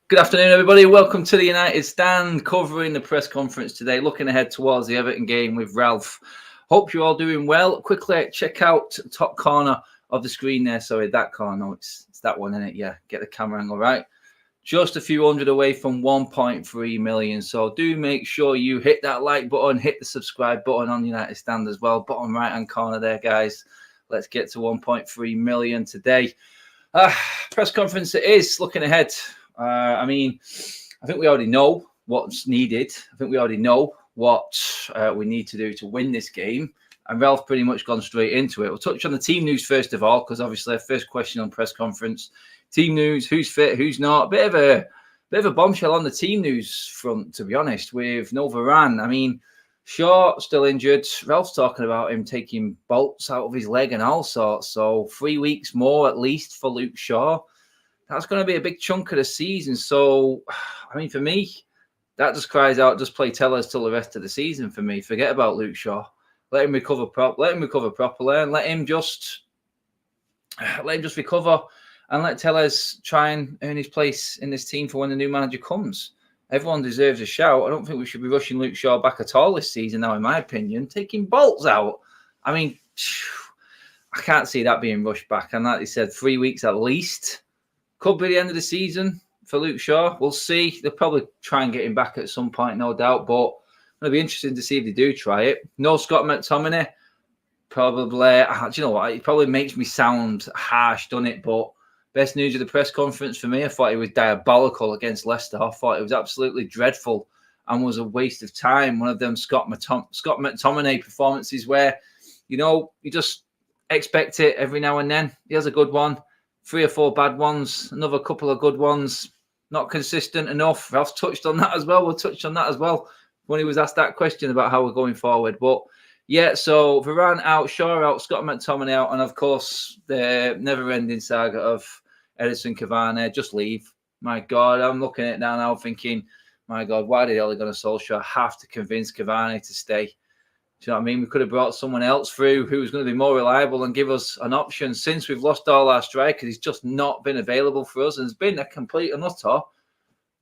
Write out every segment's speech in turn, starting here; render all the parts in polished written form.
Good afternoon, everybody. Welcome to the United Stand, covering the press conference today, looking ahead towards the Everton game with Ralph. Hope you're all doing well. Quickly, check out the top corner of the screen there. Sorry, that corner. No, it's that one, isn't it? Yeah, get the camera angle right. Just a few hundred away from 1.3 million. So do make sure you hit that like button, hit the subscribe button on United Stand as well. Bottom right-hand corner there, guys. Let's get to 1.3 million today. Press conference it is, looking ahead. I think we already know what's needed. I think we already know what we need to do to win this game. And Ralph pretty much gone straight into it. We'll touch on the team news first of all, because obviously our first question on press conference, team news, who's fit, who's not. Bit of a bombshell on the team news front, to be honest, with no Varane. I mean, Shaw still injured. Ralph's talking about him taking bolts out of his leg and all sorts. So 3 weeks more at least for Luke Shaw. That's going to be a big chunk of the season. So, I mean, for me, that just cries out, just play Tellers till the rest of the season for me. Forget about Luke Shaw. Let him recover properly, and let him just recover, and let Tellers try and earn his place in this team for when the new manager comes. Everyone deserves a shout. I don't think we should be rushing Luke Shaw back at all this season now, in my opinion. Taking bolts out. I mean, I can't see that being rushed back. And like they said, 3 weeks at least. Could be the end of the season for Luke Shaw. We'll see. They'll probably try and get him back at some point, no doubt. But it'll be interesting to see if they do try it. No Scott McTominay. Probably. Do you know what? It probably makes me sound harsh, doesn't it? But best news of the press conference for me, I thought he was diabolical against Leicester. I thought it was absolutely dreadful and was a waste of time. One of them Scott McTominay performances where, you just expect it every now and then. He has a good one. 3 or 4 bad ones, another couple of good ones, not consistent enough. Ralph's touched on that as well. We'll touch on that as well when he was asked that question about how we're going forward. But yeah, so Varane out, Shaw out, Scott McTominay out, and of course the never-ending saga of Edison Cavani. Just leave. My God, I'm looking at it now thinking, my God, why did Ole Gunnar Solskjaer have to convince Cavani to stay? Do you know what I mean? We could have brought someone else through who was going to be more reliable and give us an option. Since we've lost all our strikers, he's just not been available for us. And it's been a complete and utter,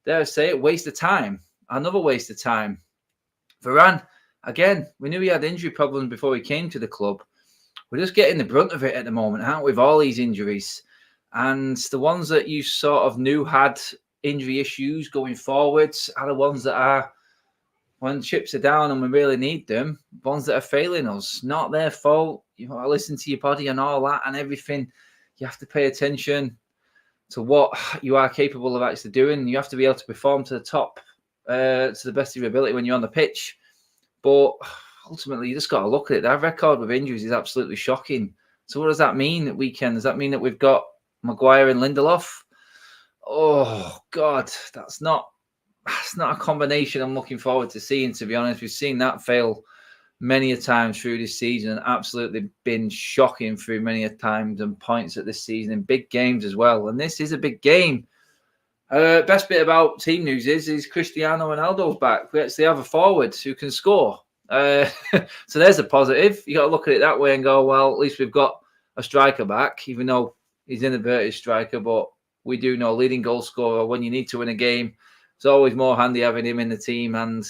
dare I say it, waste of time. Another waste of time. Varane, again, we knew he had injury problems before he came to the club. We're just getting the brunt of it at the moment, aren't we, with all these injuries? And the ones that you sort of knew had injury issues going forwards are the ones that are, when chips are down and we really need them, ones that are failing us. Not their fault. You got to listen to your body and all that and everything. You have to pay attention to what you are capable of actually doing. You have to be able to perform to the top, to the best of your ability when you're on the pitch. But ultimately, you just got to look at it. That record with injuries is absolutely shocking. So what does that mean at weekend? Does that mean that we've got Maguire and Lindelof? Oh, God, that's not a combination I'm looking forward to seeing, to be honest. We've seen that fail many a times through this season and absolutely been shocking through many a times and points at this season in big games as well. And this is a big game. Best bit about team news is Cristiano Ronaldo's back. We actually have a forward who can score. So there's a positive. You got to look at it that way and go, well, at least we've got a striker back, even though he's an inverted striker. But we do know leading goal scorer when you need to win a game. It's always more handy having him in the team. And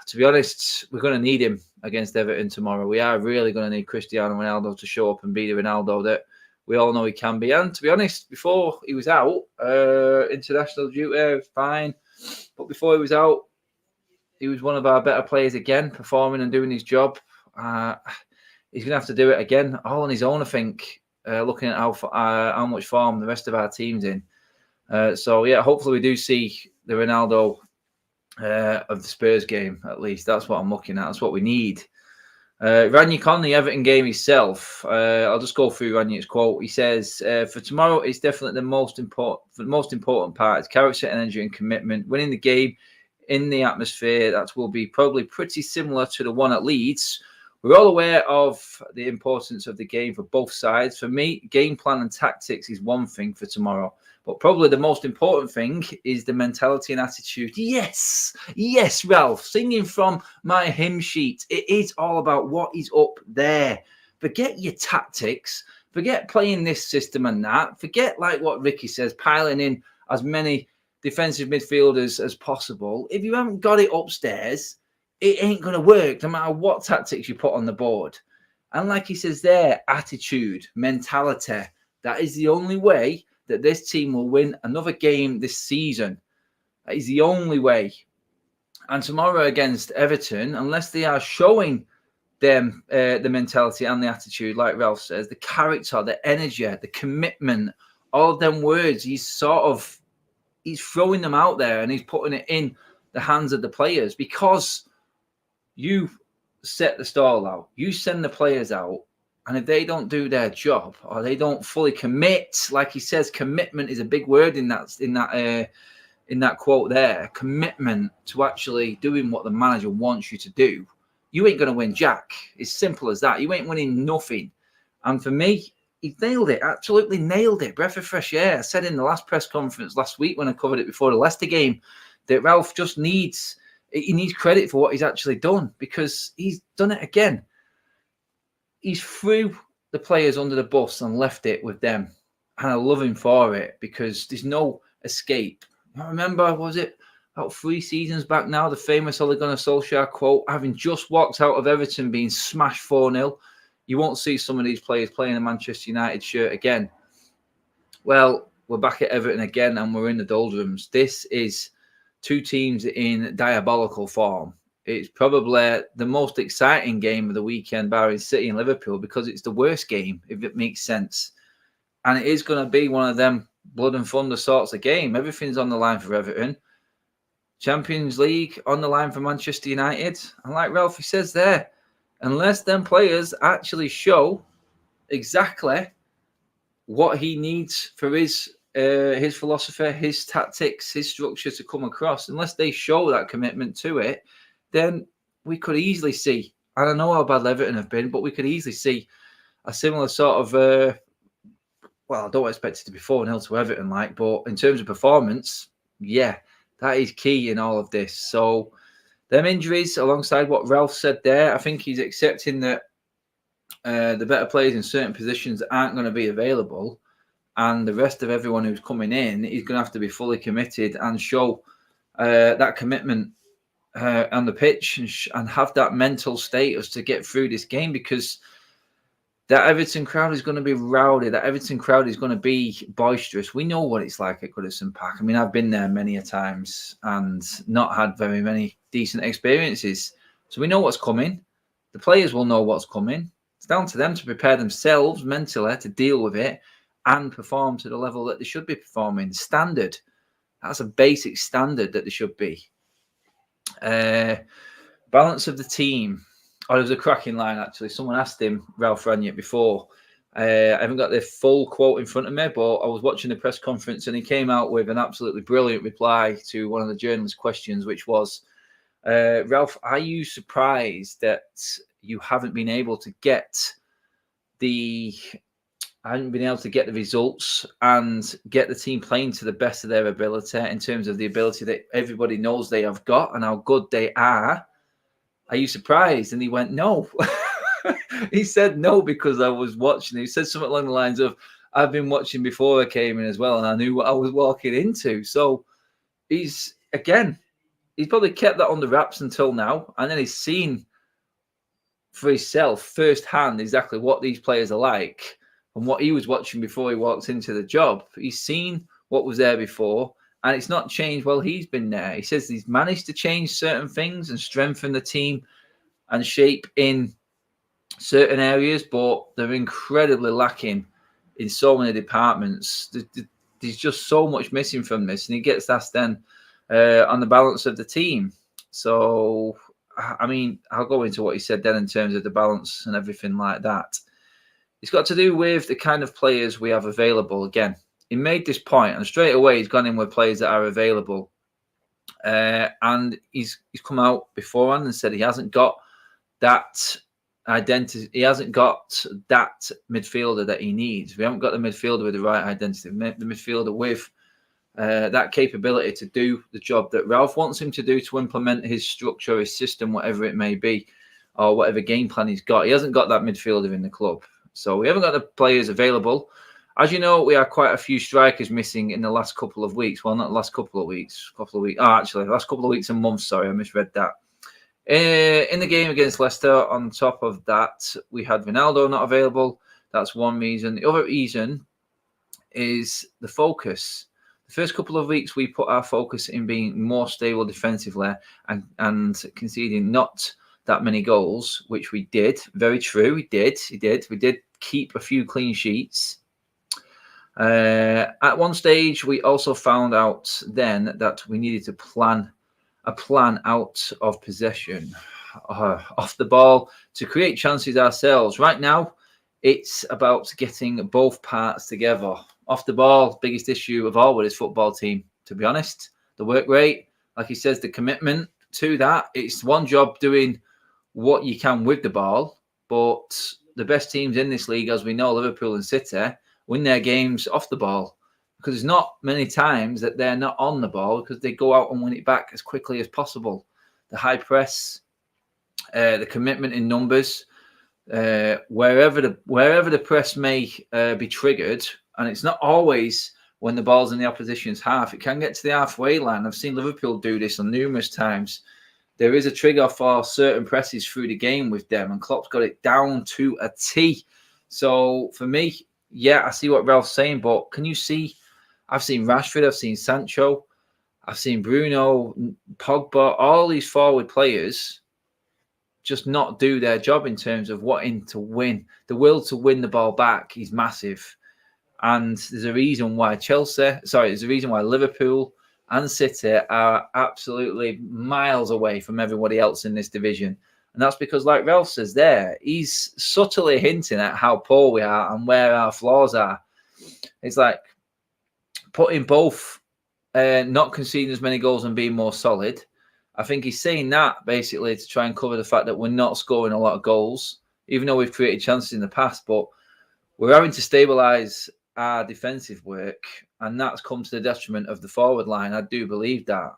to be honest, we're going to need him against Everton tomorrow. We are really going to need Cristiano Ronaldo to show up and be the Ronaldo that we all know he can be. And to be honest, before he was out, international duty, fine. But before he was out, he was one of our better players again, performing and doing his job. He's going to have to do it again, all on his own, I think, looking at how much form the rest of our team's in. So, yeah, hopefully we do see the Ronaldo of the Spurs game, at least. That's what I'm looking at. That's what we need. RANGNICK on the Everton game itself. I'll just go through RANGNICK's quote. He says, for tomorrow, it's definitely the most important part. It's character, energy and commitment. Winning the game in the atmosphere, that will be probably pretty similar to the one at Leeds. We're all aware of the importance of the game for both sides. For me, game plan and tactics is one thing for tomorrow. But probably the most important thing is the mentality and attitude. Yes, Ralph, singing from my hymn sheet. It is all about what is up there. Forget your tactics. Forget playing this system and that. Forget, like what Ricky says, piling in as many defensive midfielders as possible. If you haven't got it upstairs, it ain't going to work no matter what tactics you put on the board. And like he says there, attitude, mentality, that is the only way that this team will win another game this season. That is the only way. And tomorrow against Everton, unless they are showing them the mentality and the attitude, like Ralph says, the character, the energy, the commitment, all of them words, he's throwing them out there and he's putting it in the hands of the players, because you set the stall out, you send the players out, and if they don't do their job or they don't fully commit, like he says, commitment is a big word in that quote there, commitment to actually doing what the manager wants you to do, you ain't going to win jack. It's simple as that. You ain't winning nothing. And for me, he nailed it, absolutely nailed it. Breath of fresh air. I said in the last press conference last week when I covered it before the Leicester game that Ralph just needs credit for what he's actually done, because he's done it again. He's threw the players under the bus and left it with them. And I love him for it, because there's no escape. I remember, was it about 3 seasons back now, the famous Ole Gunnar Solskjaer quote, having just walked out of Everton being smashed 4-0, you won't see some of these players playing a Manchester United shirt again. Well, we're back at Everton again and we're in the doldrums. This is 2 teams in diabolical form. It's probably the most exciting game of the weekend, barring City and Liverpool, because it's the worst game, if it makes sense. And it is going to be one of them blood and thunder sorts of game. Everything's on the line for Everton. Champions League on the line for Manchester United. And like Ralphie says there, unless them players actually show exactly what he needs for his philosophy, his tactics, his structure to come across, unless they show that commitment to it, then we could easily see, I don't know how bad Everton have been, but we could easily see a similar sort of, well, I don't expect it to be 4-0 to Everton, but in terms of performance, yeah, that is key in all of this. So them injuries, alongside what Ralph said there, I think he's accepting that the better players in certain positions aren't going to be available, and the rest of everyone who's coming in is going to have to be fully committed and show that commitment on the pitch and have that mental status to get through this game, because that Everton crowd is going to be rowdy. That Everton crowd is going to be boisterous. We know what it's like at Goodison Park. I mean, I've been there many a times and not had very many decent experiences. So we know what's coming. The players will know what's coming. It's down to them to prepare themselves mentally to deal with it and perform to the level that they should be performing. Standard. That's a basic standard that they should be. Balance of the team. Oh, there was a cracking line, actually. Someone asked him, Ralph Rangnick, before. I haven't got the full quote in front of me, but I was watching the press conference and he came out with an absolutely brilliant reply to one of the journalist's questions, which was, Ralph, are you surprised that you haven't been able to get the results and get the team playing to the best of their ability in terms of the ability that everybody knows they have got and how good they are? Are you surprised? And he went, no. He said no because I was watching. He said something along the lines of, I've been watching before I came in as well, and I knew what I was walking into. So he's probably kept that under wraps until now, and then he's seen for himself firsthand exactly what these players are like and what he was watching before he walked into the job. He's seen what was there before, and it's not changed while he's been there. He says he's managed to change certain things and strengthen the team and shape in certain areas, but they're incredibly lacking in so many departments. There's just so much missing from this, and he gets asked then on the balance of the team. So, I mean, I'll go into what he said then in terms of the balance and everything like that. It's got to do with the kind of players we have available. Again, he made this point, and straight away he's gone in with players that are available. And he's come out beforehand and said he hasn't got that identity. He hasn't got that midfielder that he needs. We haven't got the midfielder with the right identity. The midfielder with that capability to do the job that Ralph wants him to do, to implement his structure, his system, whatever it may be, or whatever game plan he's got. He hasn't got that midfielder in the club. So we haven't got the players available. As you know, we had quite a few strikers missing in the last couple of weeks. Well, not the last couple of weeks. Actually, the last couple of weeks and months. Sorry, I misread that. In the game against Leicester, on top of that, we had Ronaldo not available. That's one reason. The other reason is the focus. The first couple of weeks, we put our focus in being more stable defensively and conceding not that many goals, which we did. Very true, we did. We did keep a few clean sheets. At one stage, we also found out then that we needed to plan a plan out of possession, off the ball, to create chances ourselves. Right now, it's about getting both parts together. Off the ball, biggest issue of all with his football team, to be honest. The work rate, like he says, the commitment to that. It's one job doing what you can with the ball, but the best teams in this league, as we know, Liverpool and City, win their games off the ball, because there's not many times that they're not on the ball because they go out and win it back as quickly as possible. The high press, the commitment in numbers, wherever the press may be triggered, and it's not always when the ball's in the opposition's half. It can get to the halfway line. I've seen Liverpool do this on numerous times. There is a trigger for certain presses through the game with them, and Klopp's got it down to a T. So for me, yeah, I see what Ralph's saying, but can you see? I've seen Rashford, I've seen Sancho, I've seen Bruno, Pogba, all these forward players just not do their job in terms of wanting to win. The will to win the ball back is massive. And there's a reason why there's a reason why Liverpool and City are absolutely miles away from everybody else in this division. And that's because, like Ralph says there, he's subtly hinting at how poor we are and where our flaws are. It's like putting both, not conceding as many goals and being more solid. I think he's saying that basically to try and cover the fact that we're not scoring a lot of goals, even though we've created chances in the past. But we're having to stabilise our defensive work, and that's come to the detriment of the forward line. I do believe that. I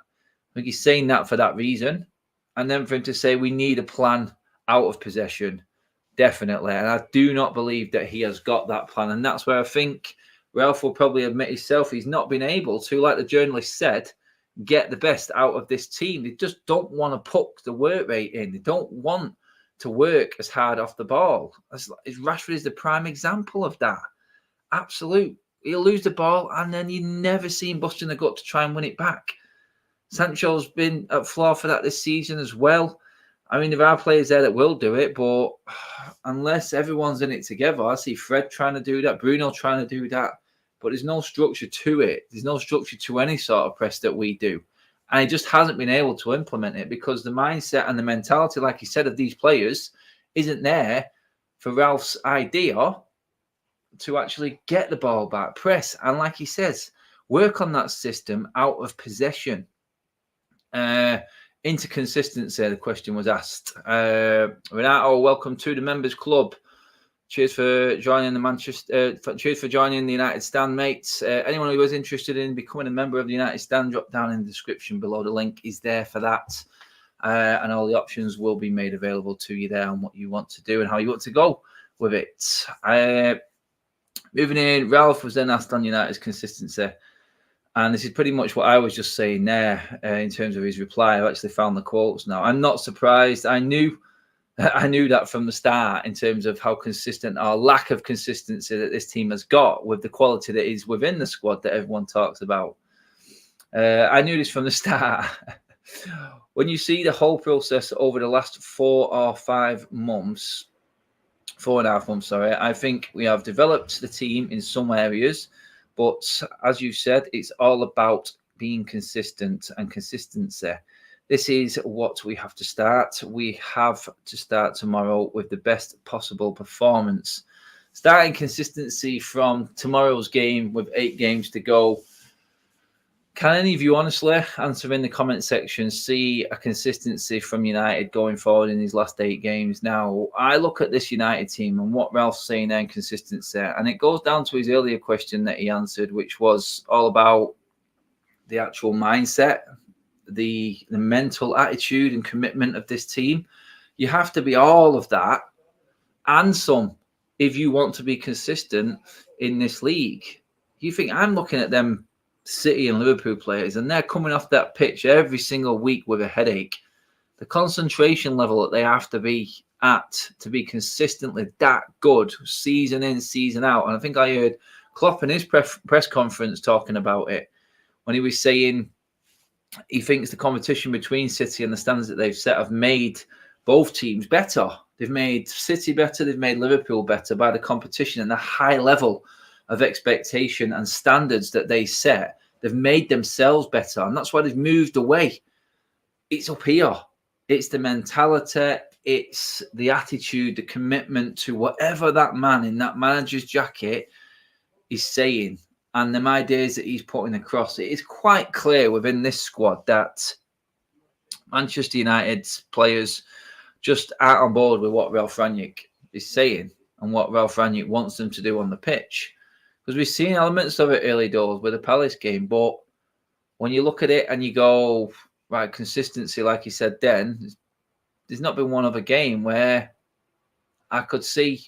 think he's saying that for that reason. And then for him to say we need a plan out of possession, definitely. And I do not believe that he has got that plan. And that's where I think Ralph will probably admit himself he's not been able to, like the journalist said, get the best out of this team. They just don't want to put the work rate in. They don't want to work as hard off the ball. Rashford is the prime example of that. Absolute. He'll lose the ball and then you never see him busting the gut to try and win it back. Sancho's been at flaw for that this season as well. I mean, there are players there that will do it, but unless everyone's in it together, I see Fred trying to do that, Bruno trying to do that, but there's no structure to it. There's no structure to any sort of press that we do. And he just hasn't been able to implement it because the mindset and the mentality, like he said, of these players isn't there for Ralph's idea to actually get the ball back, press, and like he says, work on that system out of possession. Into consistency, the question was asked. Renato, welcome to the members club. Cheers for joining the cheers for joining the United Stand, mates. Anyone who is interested in becoming a member of the United Stand, drop down in the description below. The link is there for that, and all the options will be made available to you there on what you want to do and how you want to go with it. Moving in, Ralph was then asked on United's consistency. And this is pretty much what I was just saying there in terms of his reply. I've actually found the quotes now. I'm not surprised. I knew that from the start in terms of how consistent or lack of consistency that this team has got with the quality that is within the squad that everyone talks about. I knew this from the start. When you see the whole process over the last 4.5 months, I think we have developed the team in some areas. But as you said, it's all about being consistent and consistency. This is what we have to start. We have to start tomorrow with the best possible performance. Starting consistency from tomorrow's game with 8 games to go. Can any of you honestly answer in the comment section, see a consistency from United going forward in these last 8 games? Now, I look at this United team and what Ralph's saying there in consistency, and it goes down to his earlier question that he answered, which was all about the actual mindset, the mental attitude and commitment of this team. You have to be all of that and some if you want to be consistent in this league. You think I'm looking at them City and Liverpool players, and they're coming off that pitch every single week with a headache. The concentration level that they have to be at to be consistently that good, season in, season out. And I think I heard Klopp in his press conference talking about it when he was saying he thinks the competition between City and the standards that they've set have made both teams better. They've made City better, they've made Liverpool better by the competition and the high level of expectation and standards that they set. They've made themselves better, and that's why they've moved away. It's up here. It's the mentality, it's the attitude, the commitment to whatever that man in that manager's jacket is saying, and the ideas that he's putting across. It is quite clear within this squad that Manchester United's players just aren't on board with what Ralph Rangnick is saying and what Ralph Rangnick wants them to do on the pitch. Because we've seen elements of it early doors with the Palace game, but when you look at it and you go, right, consistency, like you said then, there's not been one other game where I could see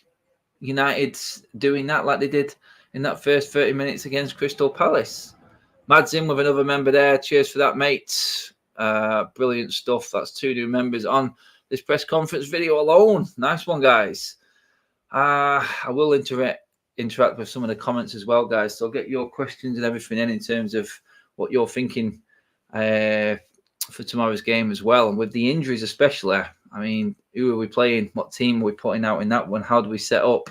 United doing that like they did in that first 30 minutes against Crystal Palace. Mads in with another member there. Cheers for that, mate. Brilliant stuff. That's 2 new members on this press conference video alone. Nice one, guys. I will interact with some of the comments as well, guys. So I'll get your questions and everything in terms of what you're thinking for tomorrow's game as well. And with the injuries especially, I mean, who are we playing? What team are we putting out in that one? How do we set up?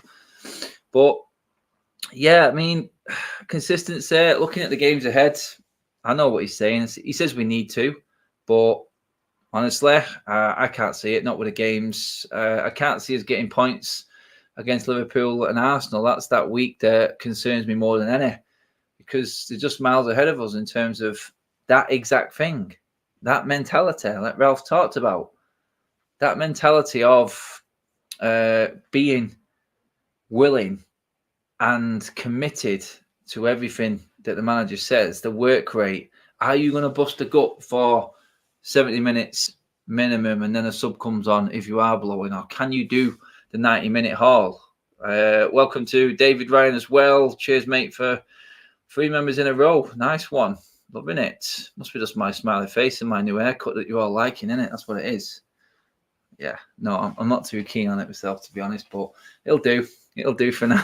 But yeah, I mean, consistency, looking at the games ahead, I know what he's saying. He says we need to, but honestly, I can't see it, not with the games. I can't see us getting points against Liverpool and Arsenal. That's that week that concerns me more than any, because they're just miles ahead of us in terms of that exact thing, that mentality like Ralph talked about, that mentality of being willing and committed to everything that the manager says, the work rate. Are you going to bust a gut for 70 minutes minimum and then a sub comes on if you are blowing, or can you do the 90-minute haul? Welcome to David Ryan as well. Cheers, mate, for 3 members in a row. Nice one. Loving it. Must be just my smiley face and my new haircut that you're all liking, innit? That's what it is. Yeah, no, I'm not too keen on it myself, to be honest, but it'll do. It'll do for now.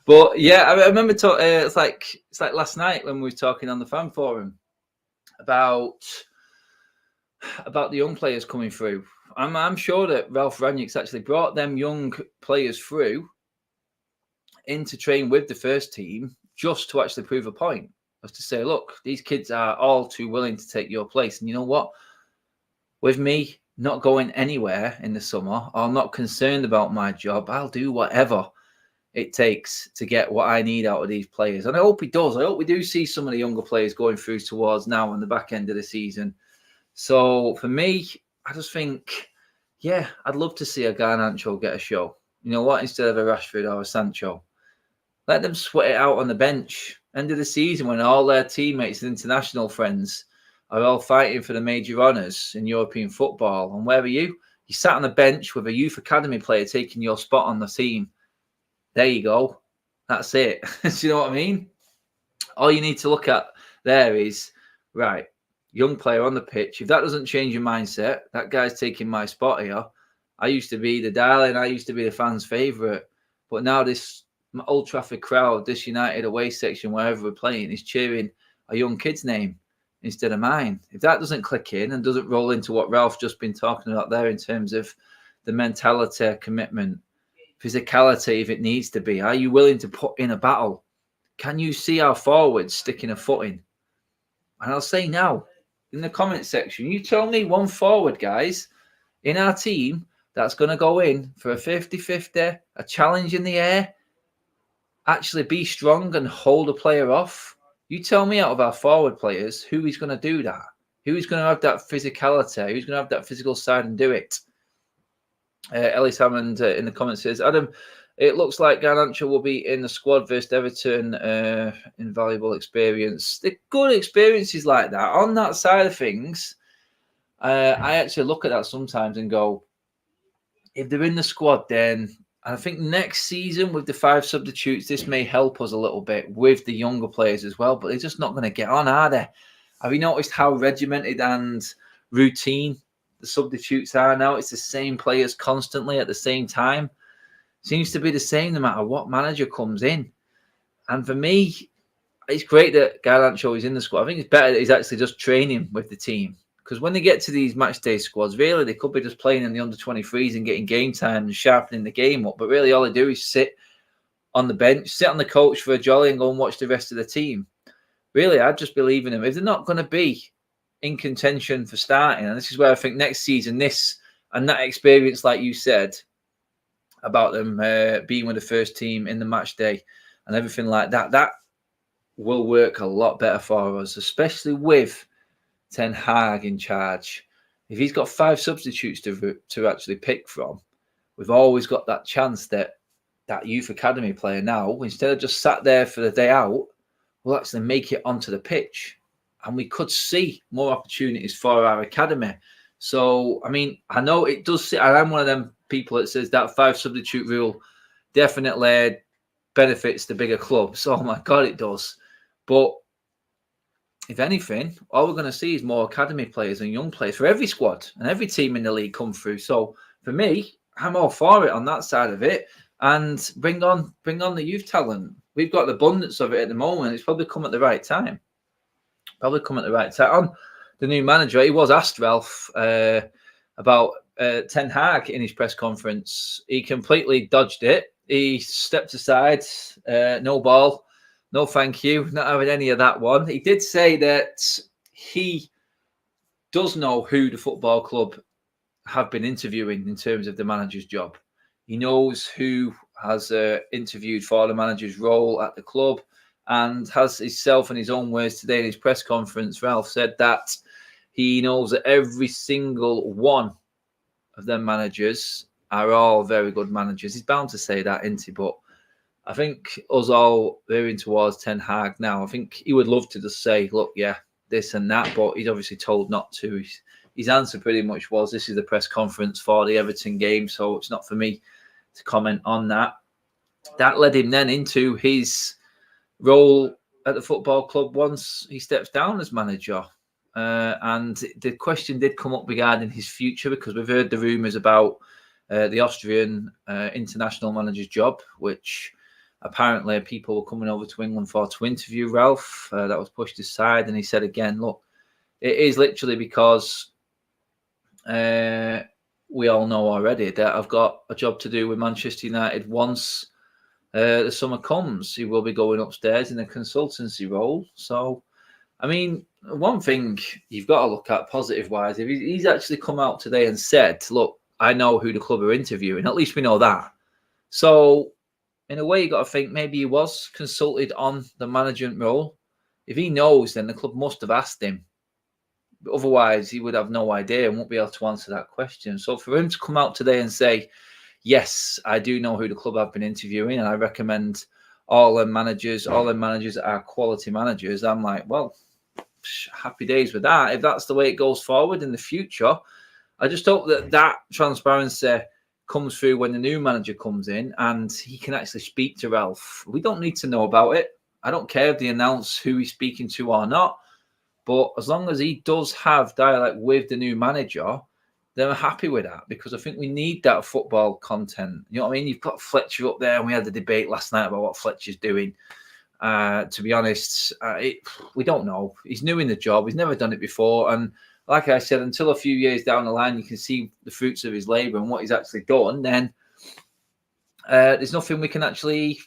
But yeah, I remember it's like last night when we were talking on the fan forum about the young players coming through. I'm sure that Ralph Rangnick's actually brought them young players through in to train with the first team just to actually prove a point. Was to say, look, these kids are all too willing to take your place. And you know what? With me not going anywhere in the summer or not concerned about my job, I'll do whatever it takes to get what I need out of these players. And I hope he does. I hope we do see some of the younger players going through towards now on the back end of the season. So for me, I just think, yeah, I'd love to see a Garnacho get a show. You know what? Instead of a Rashford or a Sancho. Let them sweat it out on the bench. End of the season when all their teammates and international friends are all fighting for the major honours in European football. And where are you? You sat on the bench with a youth academy player taking your spot on the team. There you go. That's it. Do you know what I mean? All you need to look at there is, right, young player on the pitch. If that doesn't change your mindset, that guy's taking my spot here. I used to be the darling. I used to be the fans' favourite. But now this Old Trafford crowd, this United away section, wherever we're playing, is cheering a young kid's name instead of mine. If that doesn't click in and doesn't roll into what Ralph's just been talking about there in terms of the mentality, commitment, physicality, if it needs to be, are you willing to put in a battle? Can you see our forwards sticking a foot in? And I'll say now, in the comment section, you tell me one forward, guys, in our team that's going to go in for a 50-50, a challenge in the air, actually be strong and hold a player off. You tell me out of our forward players who is going to do that, who is going to have that physicality, who's going to have that physical side and do it. Ellis Hammond in the comments says, Adam, it looks like Garnacho will be in the squad versus Everton. Invaluable experience. The good experiences like that on that side of things. I actually look at that sometimes and go, if they're in the squad, then And I think next season with the 5 substitutes, this may help us a little bit with the younger players as well. But they're just not going to get on, are they? Have you noticed how regimented and routine the substitutes are now? It's the same players constantly at the same time. Seems to be the same no matter what manager comes in. And for me, it's great that Garnacho is in the squad. I think it's better that he's actually just training with the team. Because when they get to these match day squads, really, they could be just playing in the under-23s and getting game time and sharpening the game up. But really, all they do is sit on the bench, sit on the couch for a jolly and go and watch the rest of the team. Really, I'd just believe in them. If they're not going to be in contention for starting, and this is where I think next season, this and that experience, like you said, about them being with the first team in the match day and everything like that, that will work a lot better for us, especially with Ten Hag in charge. If he's got 5 substitutes to actually pick from, we've always got that chance that youth academy player now, instead of just sat there for the day out, will actually make it onto the pitch. And we could see more opportunities for our academy. So, I mean, I know it does. I'm one of them people that says that 5 substitute rule definitely benefits the bigger clubs. Oh my God, it does. But if anything, all we're going to see is more academy players and young players for every squad and every team in the league come through. So for me, I'm all for it on that side of it. And bring on the youth talent. We've got the abundance of it at the moment. It's probably come at the right time. On the new manager, he was asked, Ralph, about Ten Hag in his press conference. He completely dodged it. He stepped aside. No ball. No, thank you. Not having any of that one. He did say that he does know who the football club have been interviewing in terms of the manager's job. He knows who has interviewed for the manager's role at the club, and has himself in his own words today in his press conference, Ralph said that he knows that every single one of them managers are all very good managers. He's bound to say that, isn't he? But I think us all veering towards Ten Hag now. I think he would love to just say, look, yeah, this and that, but he's obviously told not to. His answer pretty much was, this is the press conference for the Everton game, so it's not for me to comment on that. That led him then into his role at the football club once he steps down as manager. And the question did come up regarding his future, because we've heard the rumours about the Austrian international manager's job, which apparently people were coming over to England for to interview Ralph. That was pushed aside, and he said again, look, it is literally because we all know already that I've got a job to do with Manchester United once the summer comes. He will be going upstairs in a consultancy role. So, I mean, one thing you've got to look at positive-wise, if he's actually come out today and said, look, I know who the club are interviewing, at least we know that. So, in a way, you've got to think maybe he was consulted on the management role. If he knows, then the club must have asked him. But otherwise, he would have no idea and won't be able to answer that question. So for him to come out today and say, yes, I do know who the club have been interviewing, and I recommend all their managers are quality managers, I'm like, well, happy days with that. If that's the way it goes forward in the future, I just hope that transparency comes through when the new manager comes in and he can actually speak to Ralph. We don't need to know about it. I don't care if they announce who he's speaking to or not. But as long as he does have dialogue with the new manager, then I'm happy with that, because I think we need that football content. You know what I mean? You've got Fletcher up there, and we had the debate last night about what Fletcher's doing. To be honest, we don't know. He's new in the job. He's never done it before. And like I said, until a few years down the line, you can see the fruits of his labour and what he's actually done, then there's nothing we can actually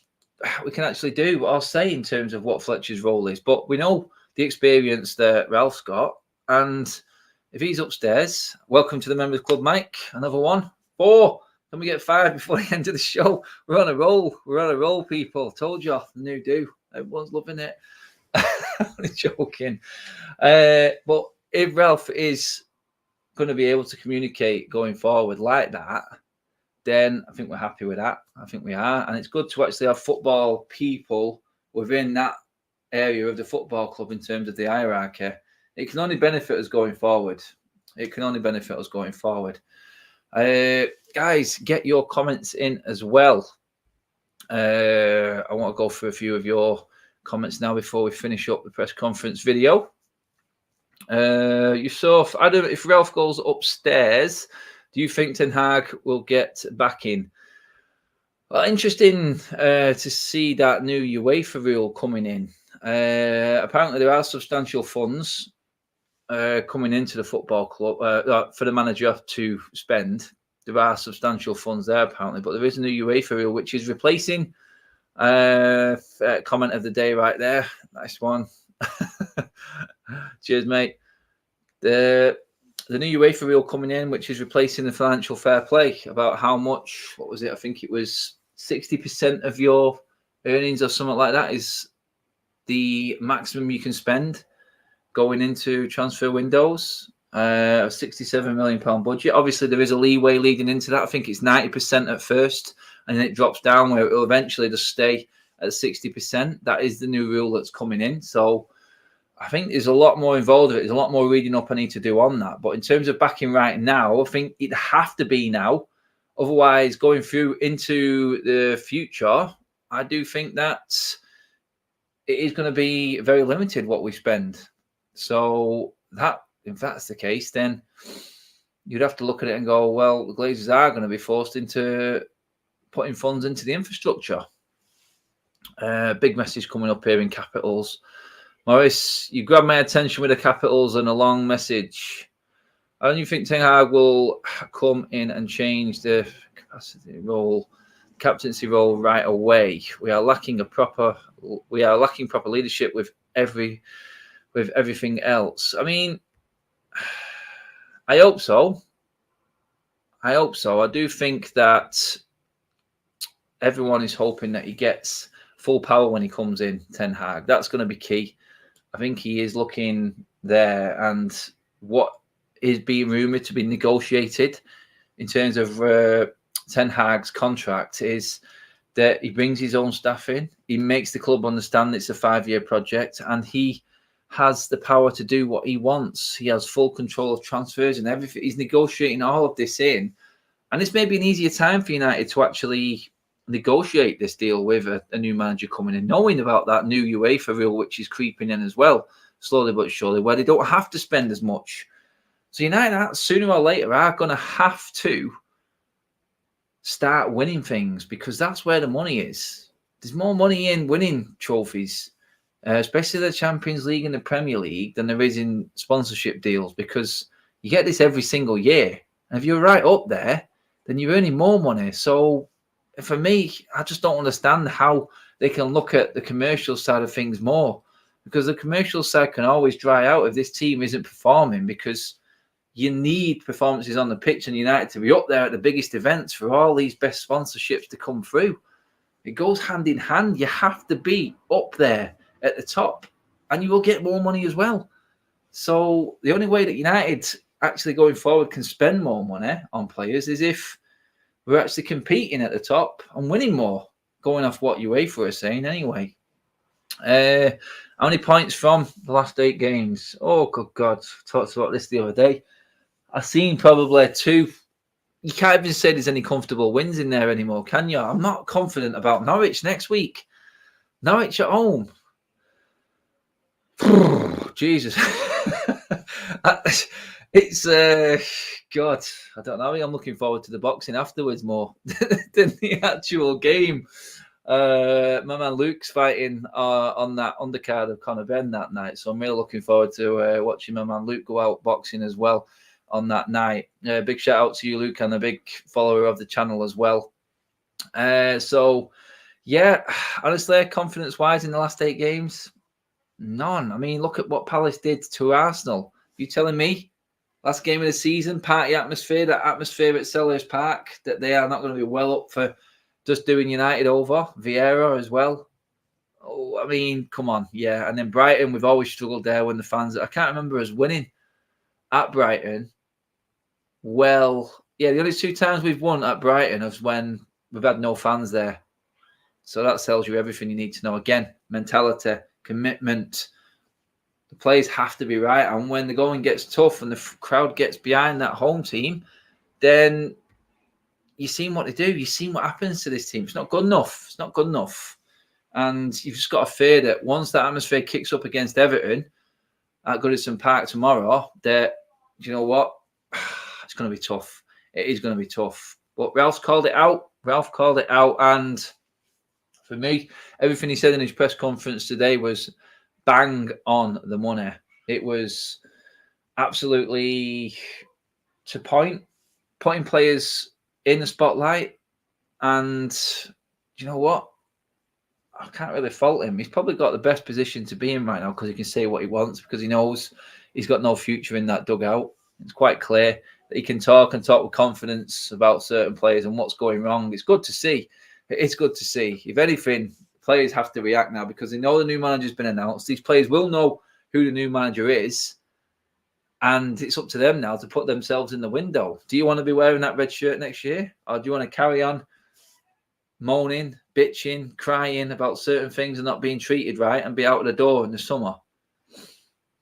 do or say in terms of what Fletcher's role is. But we know the experience that Ralph's got, and if he's upstairs, welcome to the Members Club, Mike. Another one. 4. Can we get 5 before the end of the show? We're on a roll. We're on a roll, people. Told you, the new do. Everyone's loving it. I'm joking. But if Ralph is going to be able to communicate going forward like that, then I think we're happy with that. I think we are. And it's good to actually have football people within that area of the football club in terms of the hierarchy. It can only benefit us going forward. Guys, get your comments in as well. I want to go through a few of your comments now before we finish up the press conference video. Yusuf, Adam, if Ralph goes upstairs, do you think Ten Hag will get back in? Well, interesting to see that new UEFA rule coming in. Apparently, there are substantial funds coming into the football club for the manager to spend. There are substantial funds there, apparently, but there is a new UEFA rule which is replacing. Comment of the day right there. Nice one. Cheers, mate. The new UEFA rule coming in, which is replacing the financial fair play. About how much? What was it? I think it was 60% of your earnings or something like that is the maximum you can spend going into transfer windows. A £67 million budget. Obviously, there is a leeway leading into that. I think it's 90% at first, and then it drops down where it will eventually just stay at 60%. That is the new rule that's coming in. So I think there's a lot more involved with it. There's a lot more reading up I need to do on that. But in terms of backing right now, I think it'd have to be now. Otherwise, going through into the future, I do think that it is going to be very limited what we spend. So that, if that's the case, then you'd have to look at it and go, well, the Glazers are going to be forced into putting funds into the infrastructure. Big message coming up here in capitals. Morris, you grabbed my attention with the capitals and a long message. I don't think Ten Hag will come in and change the captaincy role right away. We are lacking proper leadership with everything else. I mean, I hope so. I do think that everyone is hoping that he gets full power when he comes in, Ten Hag. That's going to be key. I think he is looking there, and what is being rumoured to be negotiated in terms of Ten Hag's contract is that he brings his own staff in. He makes the club understand it's a 5-year project, and he has the power to do what he wants. He has full control of transfers and everything. He's negotiating all of this in, and it's maybe an easier time for United to actually negotiate this deal with a new manager coming in, knowing about that new UEFA rule which is creeping in as well, slowly but surely, where they don't have to spend as much. So United, sooner or later, are going to have to start winning things, because that's where the money is. There's more money in winning trophies, especially the Champions League and the Premier League, than there is in sponsorship deals, because you get this every single year. And if you're right up there, then you're earning more money. So for me, I just don't understand how they can look at the commercial side of things more, because the commercial side can always dry out if this team isn't performing, because you need performances on the pitch and United to be up there at the biggest events for all these best sponsorships to come through. It goes hand in hand. You have to be up there at the top, and you will get more money as well. So the only way that United actually going forward can spend more money on players is if we're actually competing at the top and winning more, going off what UEFA are saying anyway. How many points from the last 8 games? Oh, good God. Talked about this the other day. I've seen probably 2. You can't even say there's any comfortable wins in there anymore, can you? I'm not confident about Norwich next week. Norwich at home. Jesus. It's, God, I don't know. I'm looking forward to the boxing afterwards more than the actual game. My man Luke's fighting on that undercard of Conor Benn that night. So I'm really looking forward to watching my man Luke go out boxing as well on that night. Big shout out to you, Luke, and a big follower of the channel as well. So, yeah, honestly, confidence-wise in the last 8 games, none. I mean, look at what Palace did to Arsenal. You telling me last game of the season, party atmosphere, that atmosphere at Selhurst Park, that they are not going to be well up for just doing United over? Vieira as well. Oh, I mean, come on. Yeah, and then Brighton, we've always struggled there when the fans... I can't remember us winning at Brighton. Well, yeah, the only 2 times we've won at Brighton is when we've had no fans there. So that tells you everything you need to know. Again, mentality, commitment. The players have to be right. And when the going gets tough and the crowd gets behind that home team, then you've seen what they do. You've seen what happens to this team. It's not good enough. It's not good enough. And you've just got to fear that once that atmosphere kicks up against Everton at Goodison Park tomorrow, that, you know what? It's going to be tough. It is going to be tough. But Ralph's called it out. Ralph called it out. And for me, everything he said in his press conference today was bang on the money. It was absolutely to point, putting players in the spotlight. And you know what? I can't really fault him. He's probably got the best position to be in right now because he can say what he wants, because he knows he's got no future in that dugout. It's quite clear that he can talk and talk with confidence about certain players and what's going wrong. It's good to see. It's good to see. If anything, players have to react now because they know the new manager's been announced. These players will know who the new manager is, and it's up to them now to put themselves in the window. Do you want to be wearing that red shirt next year, or do you want to carry on moaning, bitching, crying about certain things and not being treated right and be out of the door in the summer?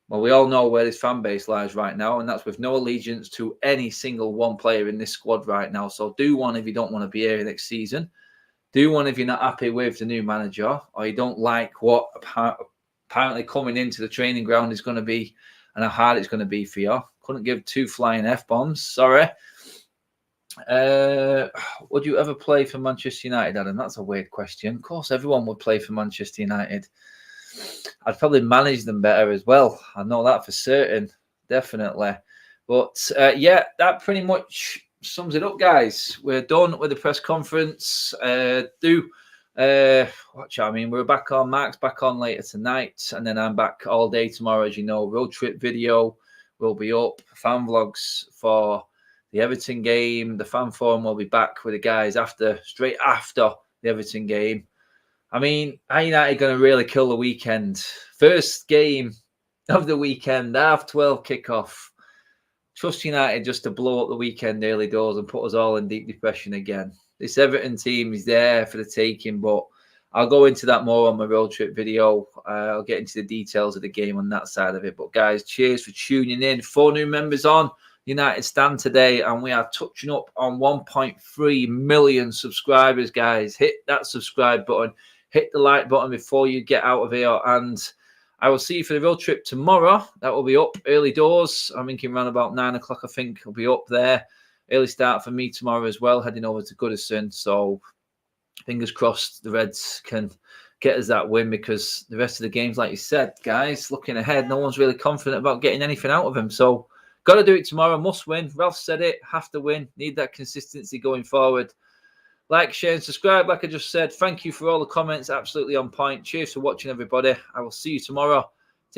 Well, we all know where this fan base lies right now, and that's with no allegiance to any single one player in this squad right now. So do one if you don't want to be here next season. Do one if you're not happy with the new manager, or you don't like what apparently coming into the training ground is going to be and how hard it's going to be for you. Couldn't give 2 flying F-bombs. Sorry. Would you ever play for Manchester United, Adam? That's a weird question. Of course, everyone would play for Manchester United. I'd probably manage them better as well. I know that for certain, definitely. But yeah, that pretty much sums it up, guys. We're done with the press conference. Watch out. I mean, we're back on. Mark's back on later tonight, and then I'm back all day tomorrow. As you know, road trip video will be up. Fan vlogs for the Everton game. The fan forum will be back with the guys straight after the Everton game. I mean, are United going to really kill the weekend? First game of the weekend, 12:30 kickoff. Trust United just to blow up the weekend early doors and put us all in deep depression again. This Everton team is there for the taking, but I'll go into that more on my road trip video. I'll get into the details of the game on that side of it. But guys, cheers for tuning in. 4 new members on United Stand today, and we are touching up on 1.3 million subscribers, guys. Hit that subscribe button. Hit the like button before you get out of here. And I will see you for the road trip tomorrow. That will be up early doors. I'm thinking around about 9 o'clock, I think I'll be up there. Early start for me tomorrow as well, heading over to Goodison. So fingers crossed the Reds can get us that win, because the rest of the games, like you said, guys, looking ahead, no one's really confident about getting anything out of them. So got to do it tomorrow. Must win. Ralph said it. Have to win. Need that consistency going forward. Like, share, and subscribe. Like I just said, thank you for all the comments. Absolutely on point. Cheers for watching, everybody. I will see you tomorrow.